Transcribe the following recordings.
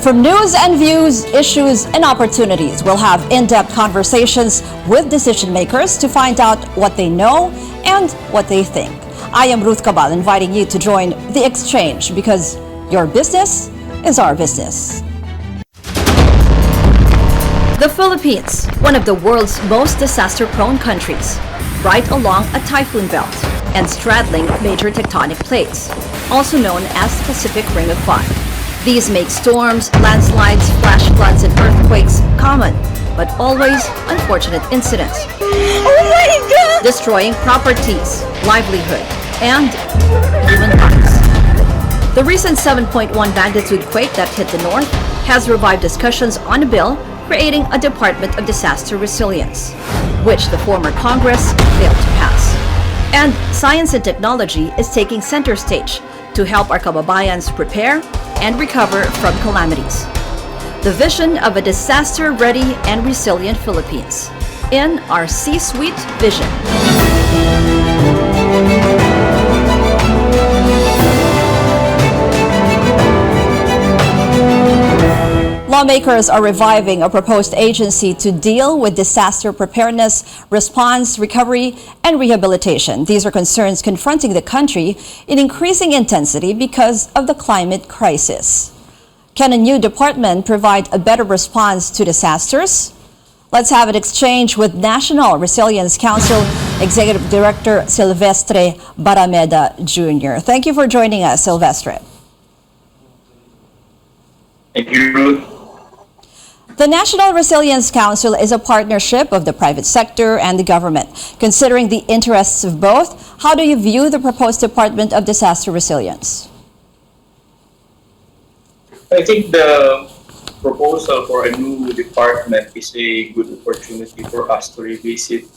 From news and views, issues, and opportunities, we'll have in-depth conversations with decision makers to find out what they know and what they think. I am Ruth Cabal, inviting you to join the exchange because your business is our business. The Philippines, one of the world's most disaster-prone countries, right along a typhoon belt and straddling major tectonic plates, also known as the Pacific Ring of Fire. These make storms, landslides, flash floods, and earthquakes common, but always unfortunate incidents. Oh my God! Destroying properties, livelihood, and human lives. The recent 7.1 magnitude quake that hit the north has revived discussions on a bill creating a Department of Disaster Resilience, which the former Congress failed to pass. And science and technology is taking center stage to help our kababayans prepare and recover from calamities. The vision of a disaster-ready and resilient Philippines in our C-Suite Vision. Lawmakers are reviving a proposed agency to deal with disaster preparedness, response, recovery, and rehabilitation. These are concerns confronting the country in increasing intensity because of the climate crisis. Can a new department provide a better response to disasters? Let's have an exchange with National Resilience Council Executive Director Silvestre Barameda Jr. Thank you for joining us, Silvestre. Thank you, Ruth. The National Resilience Council is a partnership of the private sector and the government. Considering the interests of both, how do you view the proposed Department of Disaster Resilience? I think the proposal for a new department is a good opportunity for us to revisit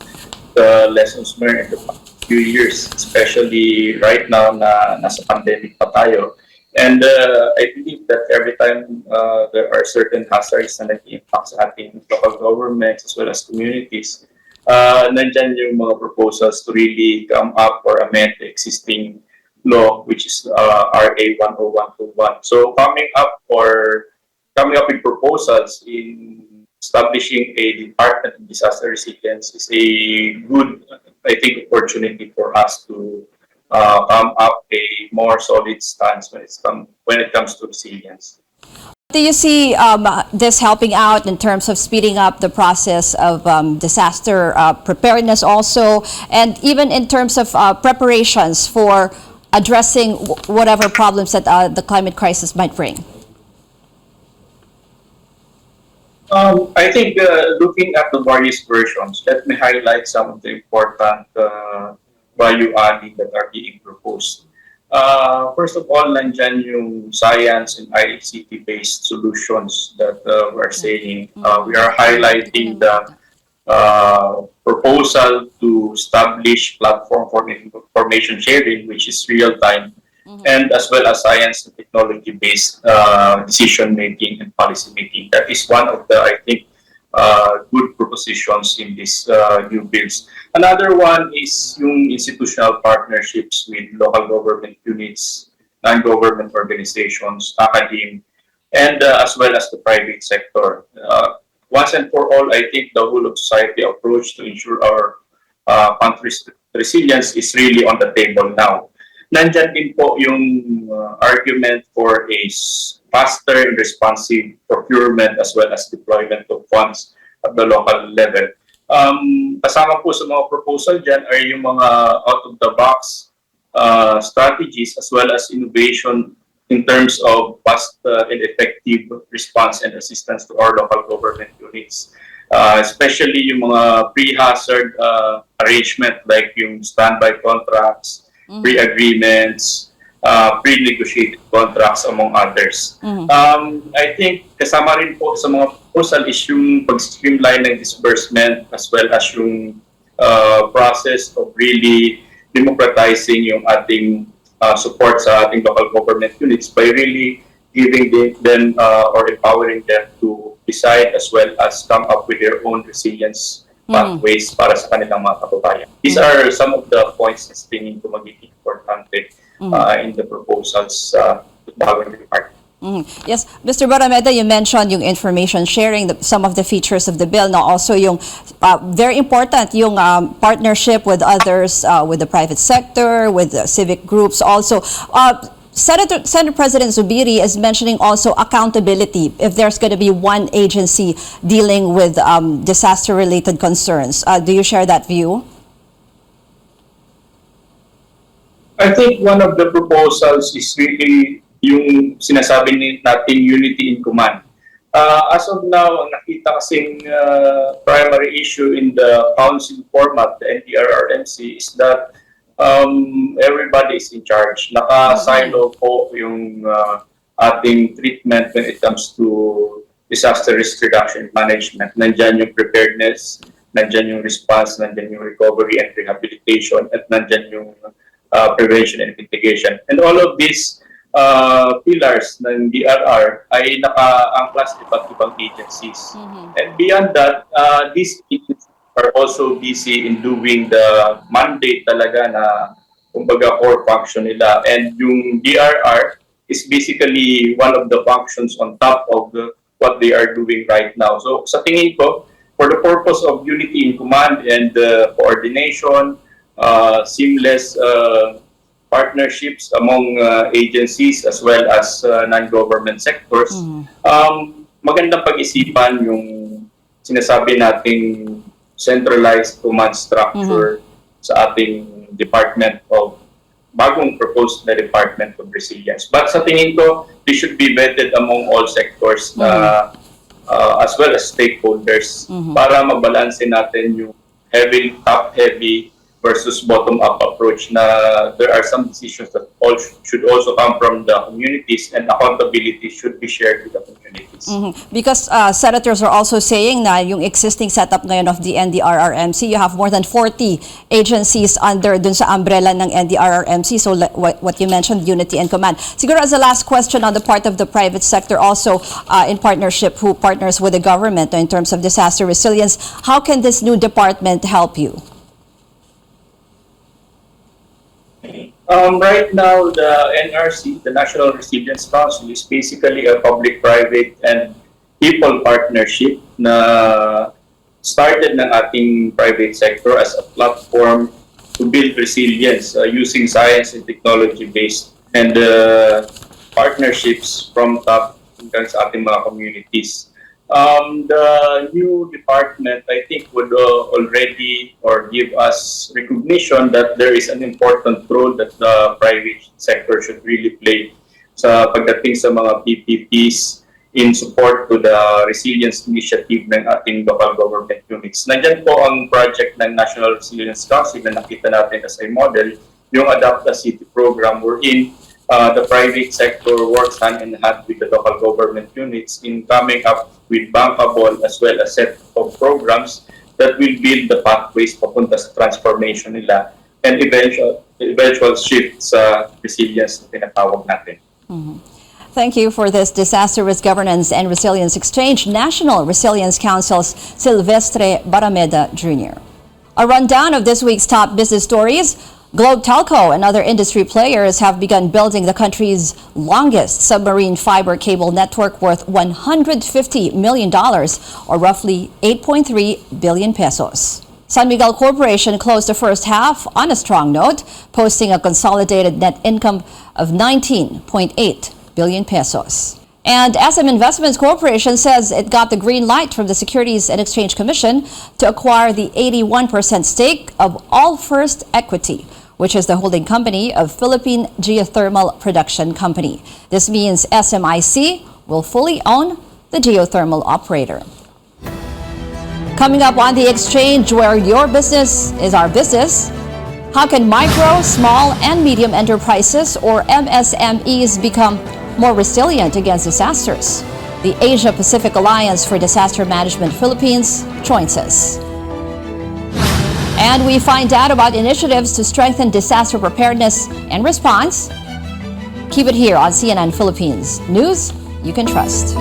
the lessons learned in the past few years, especially right now na nasa pandemic pa tayo. And I believe that every time there are certain hazards na nag-impact sa ating local governments as well as communities, nandyan yung mga proposals to really come up or amend the existing law, which is RA 10121. So coming up with proposals in establishing a Department of Disaster Resilience is a good, I think, opportunity for us to come up a more solid stance when it comes to resilience. Do you see this helping out in terms of speeding up the process of disaster preparedness also, and even in terms of preparations for addressing whatever problems that the climate crisis might bring? I think looking at the various versions, let me highlight some of the important value-adding that are being proposed. First of all, nandyan yung science and ICT-based solutions that we're saying. We are highlighting the proposal to establish platform for information sharing, which is real-time, and as well as science and technology-based decision-making and policy-making. That is one of the, I think, good propositions in these new bills. Another one is yung institutional partnerships with local government units, non-government organizations, academia, and as well as the private sector. Once and for all, I think the whole of society approach to ensure our country's resilience is really on the table now. Nandyan din po yung argument for a faster and responsive procurement as well as deployment of funds at the local level. Kasama po sa mga proposal dyan ay yung mga out-of-the-box strategies as well as innovation in terms of fast and effective response and assistance to our local government units. Especially yung mga pre-hazard arrangement like yung standby contracts, pre-agreements, pre-negotiated contracts among others. I think kasama rin po sa mga proposal is yung pag-streamline ng disbursement as well as yung process of really democratizing yung ating support sa ating local government units by really giving them or empowering them to decide as well as come up with their own resilience pathways para sa kanilang mga kababayan. These are some of the points na tingin ko magiging importante in the proposals to the department. Yes, Mr. Barameda, you mentioned yung information sharing, some of the features of the bill. Now, also yung very important yung partnership with others, with the private sector, with civic groups. Also, Senate President Zubiri is mentioning also accountability if there's going to be one agency dealing with disaster-related concerns. Do you share that view? I think one of the proposals is really yung sinasabi natin unity in command. As of now, ang nakita kasing primary issue in the council format, the NDRRMC, is that everybody is in charge. Naka-silo po yung ating treatment when it comes to disaster risk reduction management. Nandyan yung preparedness, nandyan yung response, nandyan yung recovery and rehabilitation, at nandyan yung prevention and mitigation. And all of these pillars ng DRR ay naka-angklas iba't ibang agencies. And beyond that, these agencies are also busy in doing the mandate talaga na kumbaga core function nila. And yung DRR is basically one of the functions on top of what they are doing right now. So sa tingin ko, for the purpose of unity in command and coordination, seamless partnerships among agencies as well as non-government sectors, magandang pag-isipan yung sinasabi nating centralized command structure sa ating bagong proposed na Department of Resilience. But sa tingin ko, this should be vetted among all sectors as well as stakeholders para mabalansin natin yung top-heavy versus bottom-up approach na there are some decisions that should also come from the communities, and accountability should be shared with the communities. Because senators are also saying na yung existing setup ngayon of the NDRRMC, you have more than 40 agencies under dun sa umbrella ng NDRRMC. So what you mentioned, unity and command. Siguro as a last question on the part of the private sector also in partnership, who partners with the government in terms of disaster resilience, how can this new department help you? Right now, the NRC, the National Resilience Council, is basically a public-private and people partnership na started ng ating private sector as a platform to build resilience using science and technology-based and partnerships from top hanggang sa ating mga communities. The new department, I think, would already give us recognition that there is an important role that the private sector should really play sa pagdating sa mga PPPs in support to the resilience initiative ng ating local government units. Nandiyan po ang project ng National Resilience Council na nakita natin as a model, yung Adapt a City program, wherein the private sector works hand in hand with the local government units in coming up with bankable as well as set of programs that will build the pathways papunta sa transformation nila and eventual shift sa resilience na tinatawag natin. Thank you for this Disaster Risk Governance and Resilience Exchange, National Resilience Council's Silvestre Barameda Jr. A rundown of this week's top business stories. Globe Telco and other industry players have begun building the country's longest submarine fiber cable network worth $150 million, or roughly 8.3 billion pesos. San Miguel Corporation closed the first half on a strong note, posting a consolidated net income of 19.8 billion pesos. And SM Investments Corporation says it got the green light from the Securities and Exchange Commission to acquire the 81% stake of All First Equity, which is the holding company of Philippine Geothermal Production Company. This means SMIC will fully own the geothermal operator. Coming up on the exchange, where your business is our business, how can micro, small, and medium enterprises, or MSMEs, become more resilient against disasters? The Asia-Pacific Alliance for Disaster Management Philippines joins us. And we find out about initiatives to strengthen disaster preparedness and response. Keep it here on CNN Philippines. News you can trust.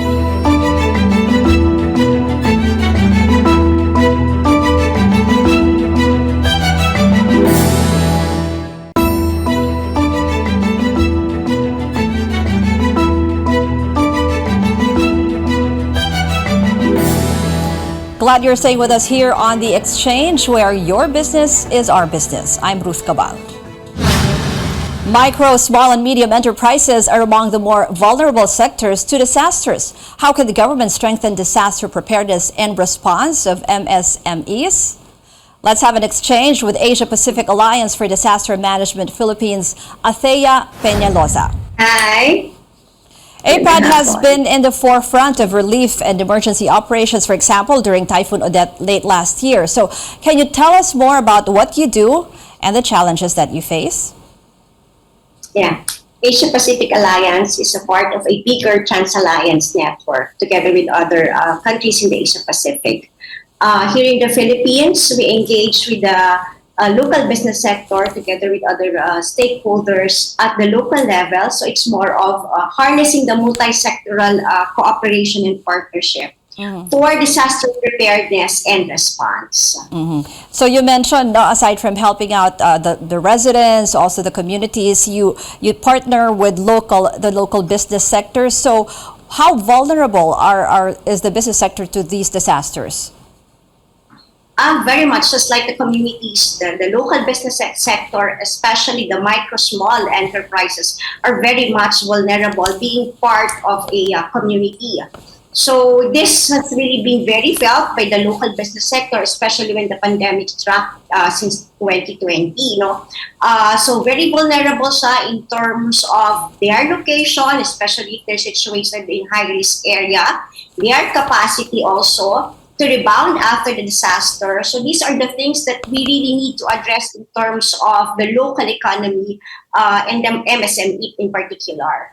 Glad you're staying with us here on The Exchange, where your business is our business. I'm Ruth Cabal. Micro, small, and medium enterprises are among the more vulnerable sectors to disasters. How can the government strengthen disaster preparedness and response of MSMEs? Let's have an exchange with Asia Pacific Alliance for Disaster Management Philippines, Athea Peñalosa. Hi. APAD has been in the forefront of relief and emergency operations, for example, during Typhoon Odette late last year. So can you tell us more about what you do and the challenges that you face? Yeah. Asia Pacific Alliance is a part of a bigger Trans-Alliance network together with other countries in the Asia Pacific. Here in the Philippines, we engage with the local business sector together with other stakeholders at the local level. So it's more of harnessing the multi-sectoral cooperation and partnership for disaster preparedness and response. So you mentioned, aside from helping out the residents, also the communities, you partner with the local business sector. So how vulnerable is the business sector to these disasters? Very much just like the communities, the local business sector, especially the micro small enterprises, are very much vulnerable being part of a community. So this has really been very felt by the local business sector, especially when the pandemic struck since 2020. So very vulnerable siya in terms of their location, especially if they're situated in high-risk area, their capacity also to rebound after the disaster. So these are the things that we really need to address in terms of the local economy and the MSME in particular.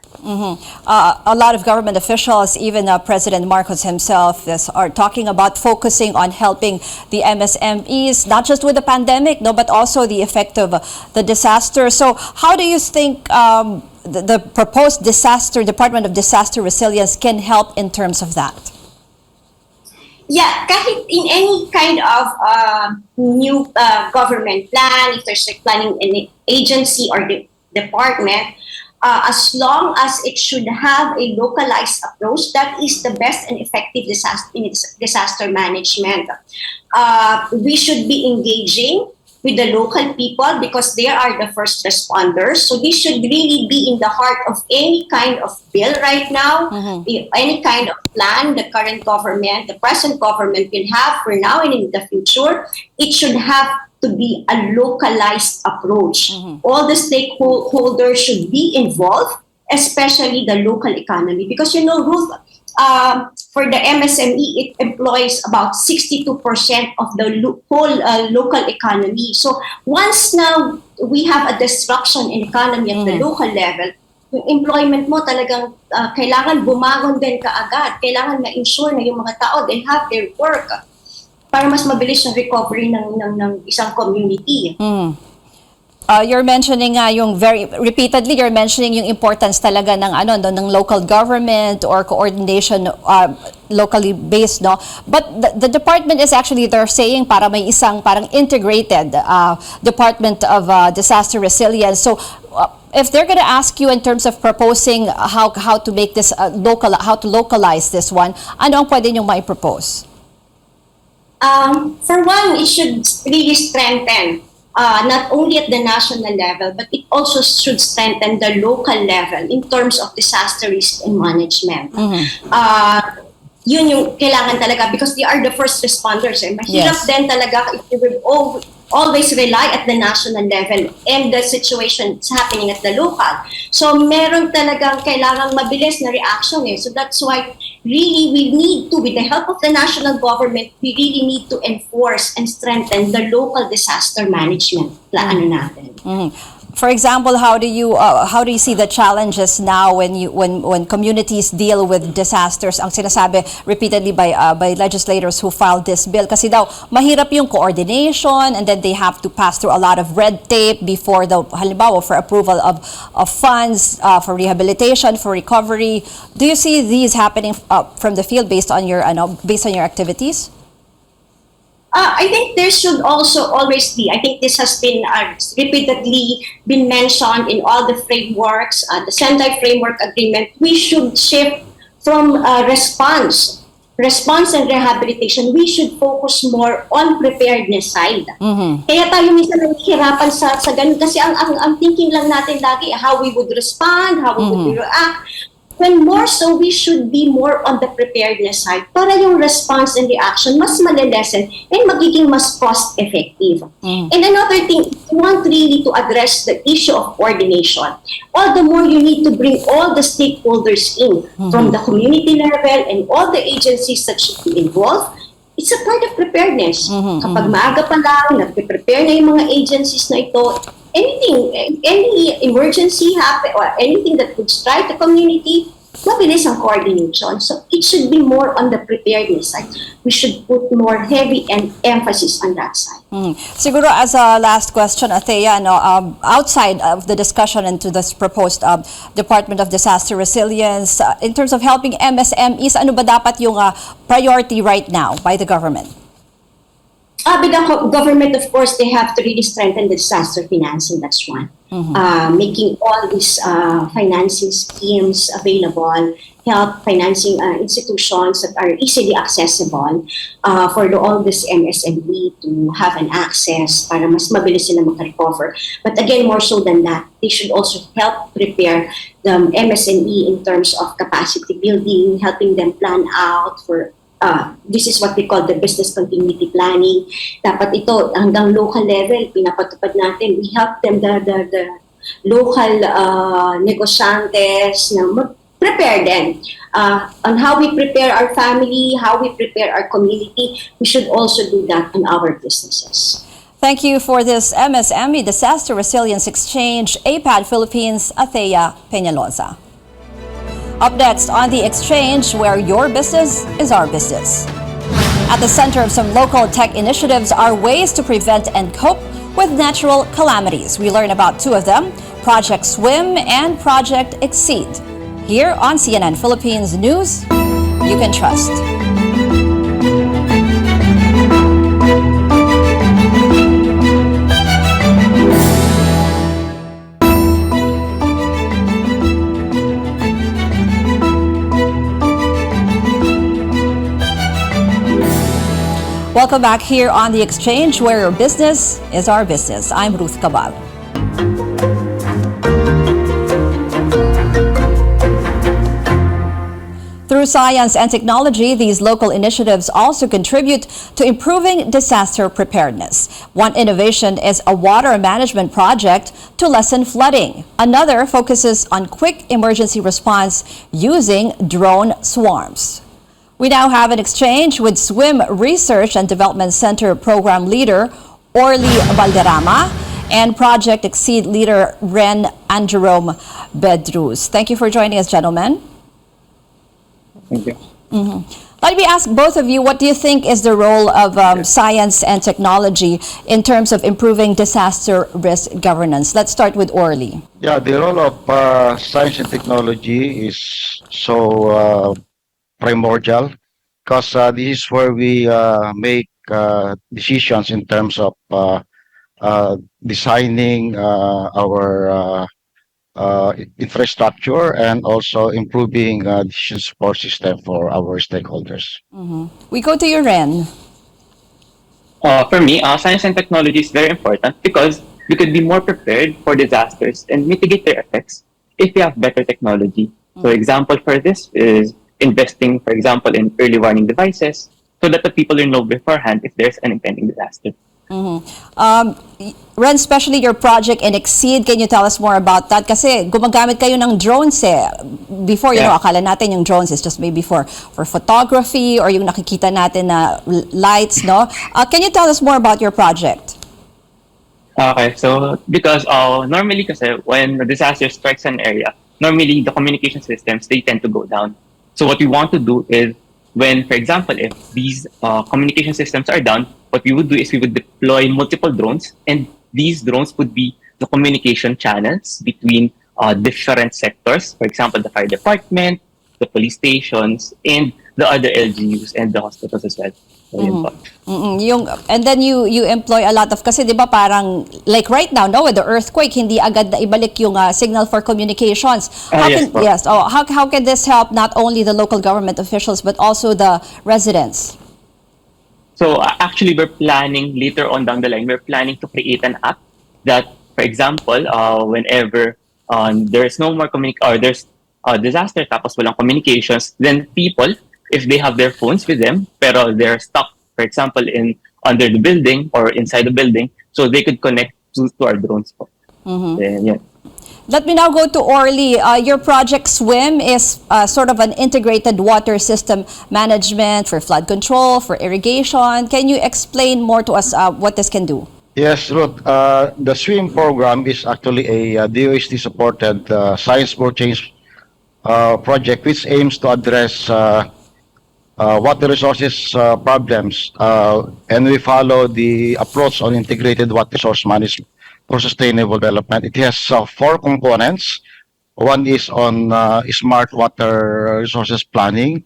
A lot of government officials, even President Marcos himself, are talking about focusing on helping the MSMEs, not just with the pandemic, but also the effect of the disaster. So how do you think the proposed Department of Disaster Resilience can help in terms of that? Yeah, kahit in any kind of new government plan, if there's a planning an agency or department, as long as it should have a localized approach, that is the best and effective disaster management. We should be engaging with the local people because they are the first responders. So this should really be in the heart of any kind of bill right now, any kind of plan the current government, the present government will have for now and in the future. It should have to be a localized approach. All the stakeholders should be involved, especially the local economy. Because Ruth, for the MSME, it employs about 62% of the whole local economy. So once now we have a disruption in economy at the local level, yung employment mo talagang kailangan bumangon din kaagad. Kailangan ma-ensure na yung mga tao, they have their work para mas mabilis yung recovery ng isang community. You're mentioning repeatedly you're mentioning yung importance talaga ng local government or coordination locally based, but the department is actually, they're saying, para may isang parang integrated Department of Disaster Resilience. So if they're going to ask you in terms of proposing how to make this how to localize this one, ano ang pwede niyong mai-propose? For one, it should really strengthen not only at the national level, but it also should strengthen the local level in terms of disaster risk and management. Yun yung kailangan talaga because they are the first responders. Mahirap din talaga if you will always rely at the national level and the situation is happening at the local. So meron talagang kailangang mabilis na reaction. So that's why really we need to, with the help of the national government, we really need to enforce and strengthen the local disaster management plan natin. For example, how do you see the challenges now when communities deal with disasters? Ang sinasabi repeatedly by legislators who filed this bill, kasi daw mahirap yung coordination, and then they have to pass through a lot of red tape before halimbawa for approval of funds for rehabilitation, for recovery. Do you see these happening from the field based on your activities? I think there should also always be, I think this has been repeatedly been mentioned in all the frameworks, the Sendai Framework Agreement, we should shift from response response and rehabilitation, we should focus more on preparedness side. Kaya tayo minsan nahihirapan sa ganun kasi ang thinking lang natin lagi how we would respond, how we would react. When more so, we should be more on the preparedness side para yung response and reaction mas malilesen and magiging mas cost-effective. And another thing, you want really to address the issue of coordination. All the more you need to bring all the stakeholders in from the community level and all the agencies that should be involved. It's a part of preparedness. Kapag maaga pa lang, nagpe-prepare na yung mga agencies na ito, any emergency happen or anything that could strike the community, mabilis ang coordination. So it should be more on the preparedness side. We should put more heavy and emphasis on that side. Siguro as a last question, Athea, outside of the discussion into this proposed Department of Disaster Resilience, in terms of helping MSMEs, ano ba dapat yung priority right now by the government? With the government, of course, they have to really strengthen the disaster financing. That's one. Making all these financing schemes available, help financing institutions that are easily accessible for all this MSME to have an access para mas mabilis sila makarecover. But again, more so than that, they should also help prepare the MSME in terms of capacity building, helping them plan out for this is what we call the business continuity planning. Dapat ito hanggang local level, pinapatupad natin. We help them, the local negosyantes na prepare them on how we prepare our family, how we prepare our community. We should also do that on our businesses. Thank you for this MSME Disaster Resilience Exchange, APAD Philippines, Athea Peñalosa. Up next on the exchange, where your business is our business. At the center of some local tech initiatives are ways to prevent and cope with natural calamities. We learn about two of them, Project Swim and Project Exceed. Here on CNN Philippines News, you can trust. Welcome back here on The Exchange, where your business is our business. I'm Ruth Cabal. Through science and technology, these local initiatives also contribute to improving disaster preparedness. One innovation is a water management project to lessen flooding. Another focuses on quick emergency response using drone swarms. We now have an exchange with Swim Research and Development Center Program Leader Orly Valderrama and Project Exceed Leader Ren Anjerome Bedrus. Thank you for joining us, gentlemen. Thank you. Let me ask both of you, what do you think is the role of science and technology in terms of improving disaster risk governance? Let's start with Orly. Yeah, the role of science and technology is so primordial because this is where we make decisions in terms of designing our infrastructure and also improving decision support system for our stakeholders. We go to you, Ren. For me, science and technology is very important because we could be more prepared for disasters and mitigate their effects if we have better technology. So example for this is investing, for example, in early warning devices so that the people will know beforehand if there's an impending disaster. Ren, especially your project in Exceed, can you tell us more about that? Kasi gumagamit kayo ng drones Before, you know, akala natin yung drones is just maybe for photography or yung nakikita natin na lights, no? Can you tell us more about your project? Okay, so because normally kasi when a disaster strikes an area, normally the communication systems, they tend to go down. So what we want to do is when, for example, if these communication systems are down, what we would do is we would deploy multiple drones, and these drones would be the communication channels between different sectors. For example, the fire department, the police stations, and the other LGUs and the hospitals as well. So, yun po. And then you employ a lot of, kasi di ba parang like right now no, with the earthquake hindi agad na ibalik yung signal for communications. Yes po. How can this help not only the local government officials but also the residents? So actually, we're planning later on down the line, we're planning to create an app that, for example, whenever there's no more or there's a disaster tapos walang communications, then people, if they have their phones with them, pero they're stuck, for example, in under the building or inside the building, so they could connect to our drones po. Then, yeah. Let me now go to Orly. Your project SWIM is sort of an integrated water system management for flood control, for irrigation. Can you explain more to us what this can do? Yes, Ruth. The SWIM program is actually a DOST-supported science for change project which aims to address water resources problems, and we follow the approach on integrated water resource management for sustainable development. It has 4 components. One is on smart water resources planning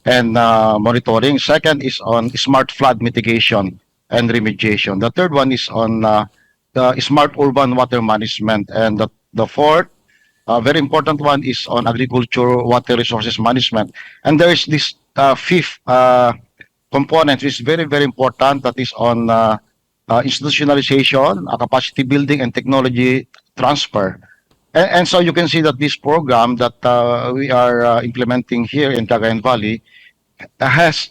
and monitoring. Second is on smart flood mitigation and remediation. The third one is on the smart urban water management. And the fourth, very important one, is on agriculture water resources management. And there is this fifth component, which is very, very important, that is on institutionalization, capacity building, and technology transfer. And so you can see that this program that we are implementing here in Cagayan Valley has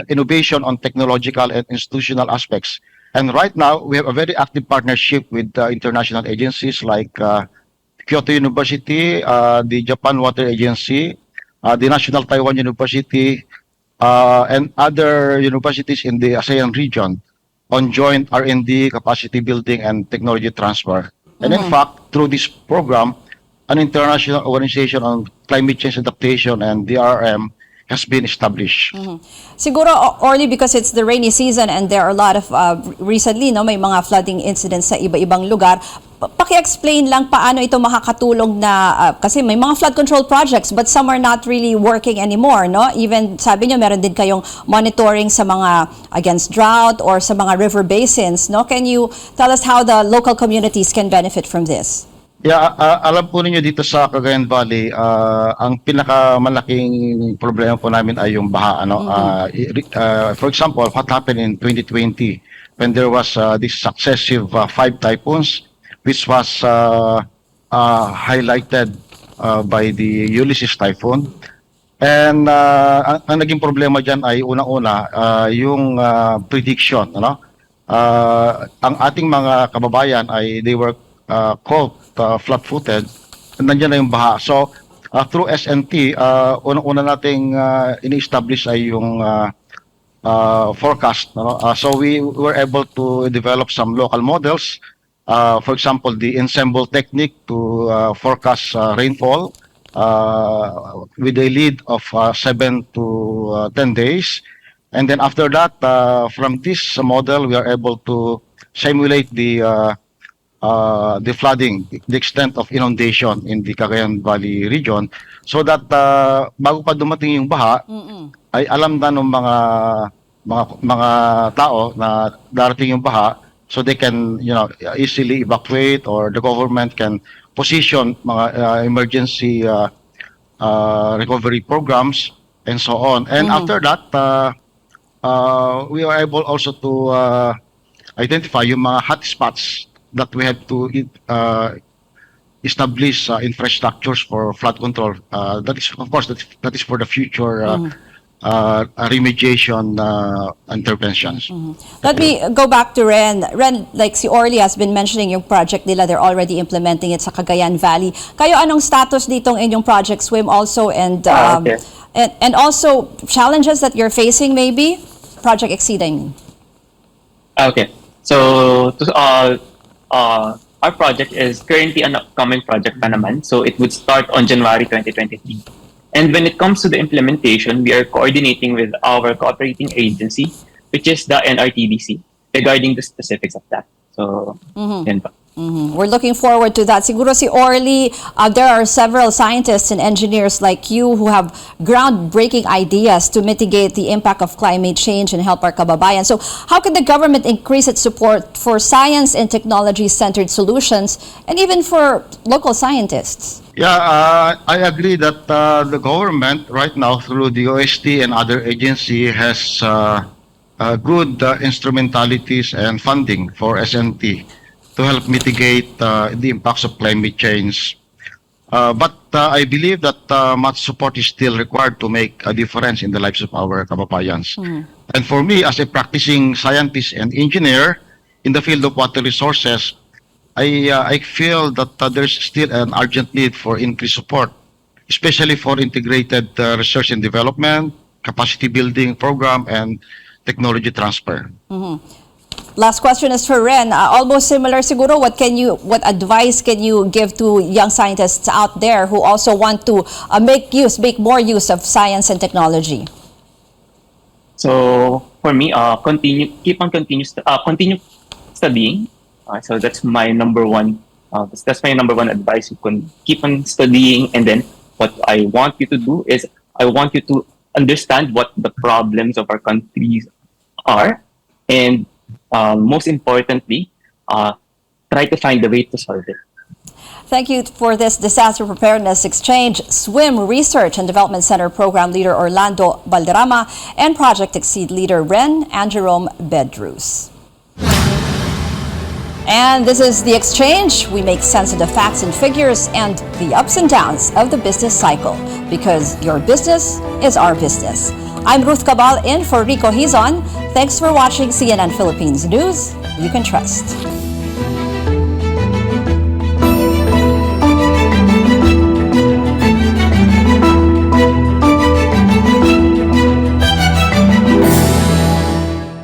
innovation on technological and institutional aspects. And right now, we have a very active partnership with international agencies like Kyoto University, the Japan Water Agency, the National Taiwan University, and other universities in the ASEAN region on joint R&D, capacity building, and technology transfer. And in fact, through this program, an international organization on climate change adaptation and DRM has been established. Siguro, Orly, because it's the rainy season and there are a lot of, recently, no, may mga flooding incidents sa iba-ibang lugar. Paki-explain lang paano ito makakatulong na, kasi may mga flood control projects but some are not really working anymore, no? Even, sabi nyo, meron din kayong monitoring sa mga against drought or sa mga river basins, no? Can you tell us how the local communities can benefit from this? Yeah, alam po ninyo dito sa Cagayan Valley, ang pinakamalaking problema po namin ay yung baha. Ano? For example, what happened in 2020 when there was this successive 5 typhoons, which was highlighted by the Ulysses typhoon. And ang naging problema dyan ay unang-una yung prediction. Ano? Ang ating mga kababayan ay they were caught flat-footed, nandiyan na yung baha. So, through SNT, unang-una nating ini-establish ay yung forecast. No? So, we were able to develop some local models. For example, the ensemble technique to forecast rainfall with a lead of 7 to 10 days. And then after that, from this model, we are able to simulate the flooding, the extent of inundation in the Cagayan Valley region, so that bago pa dumating yung baha, ay alam na ng mga tao na darating yung baha, so they can easily evacuate, or the government can position mga emergency recovery programs and so on. And after that, we are able also to identify yung mga hotspots that we have to establish infrastructures for flood control. That is, of course, that is for the future remediation interventions. Let me go back to Ren. Ren, like si Orly has been mentioning yung project nila, they're already implementing it sa Cagayan Valley. Kayo, anong status ditong inyong project SWIM also, and and also challenges that you're facing maybe? Project Exceed, I mean. Okay. So, our project is currently an upcoming project pa naman. So it would start on January 2023. And when it comes to the implementation, we are coordinating with our cooperating agency, which is the NRTDC, regarding the specifics of that. So, yan pa. We're looking forward to that. Siguro si Orly, there are several scientists and engineers like you who have groundbreaking ideas to mitigate the impact of climate change and help our kababayan. So how can the government increase its support for science and technology-centered solutions and even for local scientists? Yeah, I agree that the government right now through the OST and other agency has good instrumentalities and funding for SNT to help mitigate the impacts of climate change. But I believe that much support is still required to make a difference in the lives of our kababayans. And for me, as a practicing scientist and engineer in the field of water resources, I feel that there's still an urgent need for increased support, especially for integrated research and development, capacity building program, and technology transfer. Last question is for Ren. Almost similar siguro, what advice can you give to young scientists out there who also want to make more use of science and technology? So for me, continue studying. So that's my number one. That's my number one advice. You can keep on studying, and then what I want you to do is I want you to understand what the problems of our countries are, and most importantly, try to find a way to solve it. Thank you for this disaster preparedness exchange. SWIM Research and Development Center Program Leader Orlando Valderrama and Project Exceed Leader Ren and Jerome Bedrus. And this is The Exchange. We make sense of the facts and figures and the ups and downs of the business cycle, because your business is our business. I'm Ruth Cabal in for Rico Hizon. Thanks for watching CNN Philippines News You Can Trust.